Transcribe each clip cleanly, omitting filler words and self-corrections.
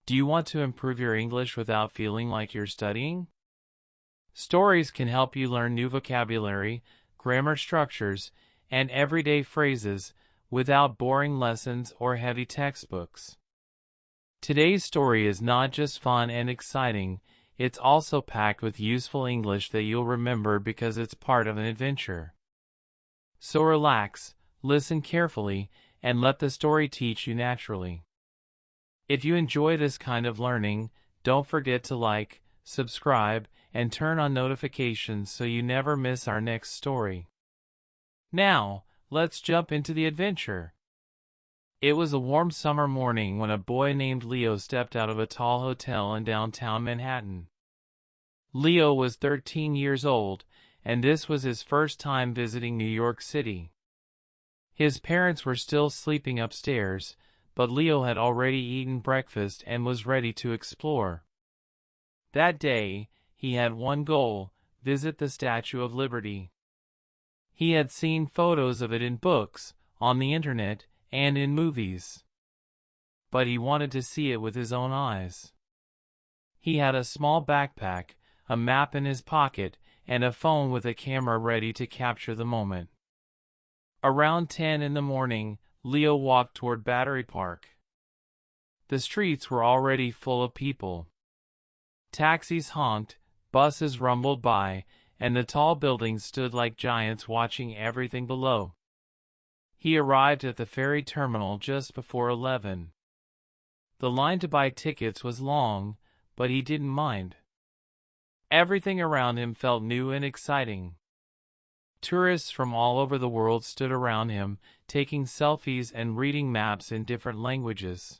Do you want to improve your English without feeling like you're studying? Stories can help you learn new vocabulary, grammar structures, and everyday phrases without boring lessons or heavy textbooks. Today's story is not just fun and exciting, it's also packed with useful English that you'll remember because it's part of an adventure. So relax, listen carefully, and let the story teach you naturally. If you enjoy this kind of learning, don't forget to like, subscribe, and turn on notifications so you never miss our next story. Now, let's jump into the adventure. It was a warm summer morning when a boy named Leo stepped out of a tall hotel in downtown Manhattan. Leo was 13 years old, and this was his first time visiting New York City. His parents were still sleeping upstairs, but Leo had already eaten breakfast and was ready to explore. That day, he had one goal: visit the Statue of Liberty. He had seen photos of it in books, on the internet, and in movies. But he wanted to see it with his own eyes. He had a small backpack, a map in his pocket, and a phone with a camera ready to capture the moment. Around 10 in the morning, Leo walked toward Battery Park. The streets were already full of people. Taxis honked, buses rumbled by, and the tall buildings stood like giants watching everything below. He arrived at the ferry terminal just before 11. The line to buy tickets was long, but he didn't mind. Everything around him felt new and exciting. Tourists from all over the world stood around him, taking selfies and reading maps in different languages.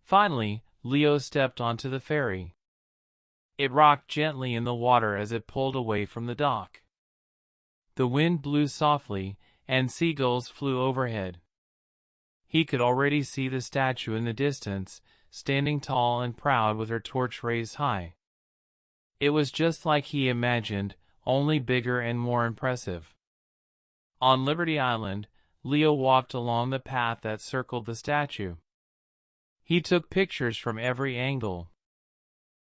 Finally, Leo stepped onto the ferry. It rocked gently in the water as it pulled away from the dock. The wind blew softly, and seagulls flew overhead. He could already see the statue in the distance, standing tall and proud with her torch raised high. It was just like he imagined, only bigger and more impressive. On Liberty Island, Leo walked along the path that circled the statue. He took pictures from every angle.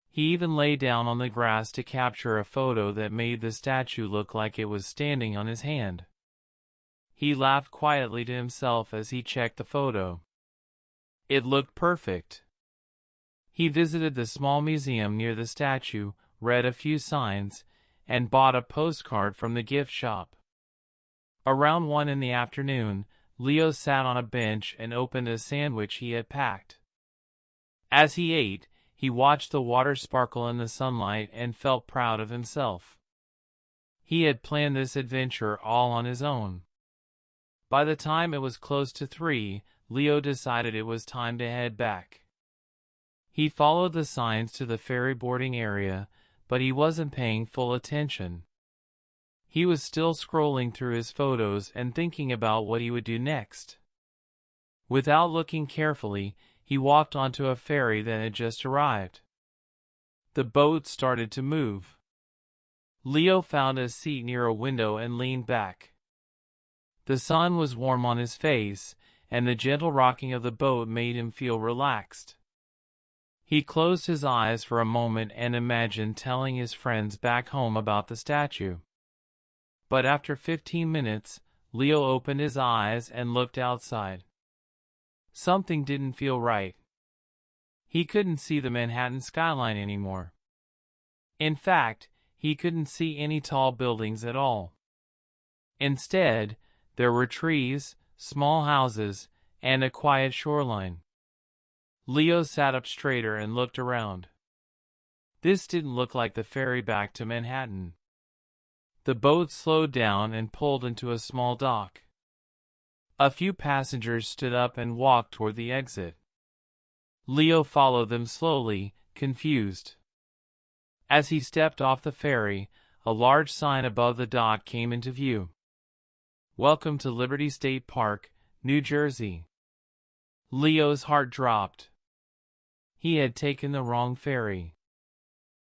He even lay down on the grass to capture a photo that made the statue look like it was standing on his hand. He laughed quietly to himself as he checked the photo. It looked perfect. He visited the small museum near the statue, read a few signs, and bought a postcard from the gift shop. Around 1 in the afternoon, Leo sat on a bench and opened a sandwich he had packed. As he ate, he watched the water sparkle in the sunlight and felt proud of himself. He had planned this adventure all on his own. By the time it was close to 3, Leo decided it was time to head back. He followed the signs to the ferry boarding area, but he wasn't paying full attention. He was still scrolling through his photos and thinking about what he would do next. Without looking carefully, he walked onto a ferry that had just arrived. The boat started to move. Leo found a seat near a window and leaned back. The sun was warm on his face, and the gentle rocking of the boat made him feel relaxed. He closed his eyes for a moment and imagined telling his friends back home about the statue. But after 15 minutes, Leo opened his eyes and looked outside. Something didn't feel right. He couldn't see the Manhattan skyline anymore. In fact, he couldn't see any tall buildings at all. Instead, there were trees, small houses, and a quiet shoreline. Leo sat up straighter and looked around. This didn't look like the ferry back to Manhattan. The boat slowed down and pulled into a small dock. A few passengers stood up and walked toward the exit. Leo followed them slowly, confused. As he stepped off the ferry, a large sign above the dock came into view. "Welcome to Liberty State Park, New Jersey." Leo's heart dropped. He had taken the wrong ferry.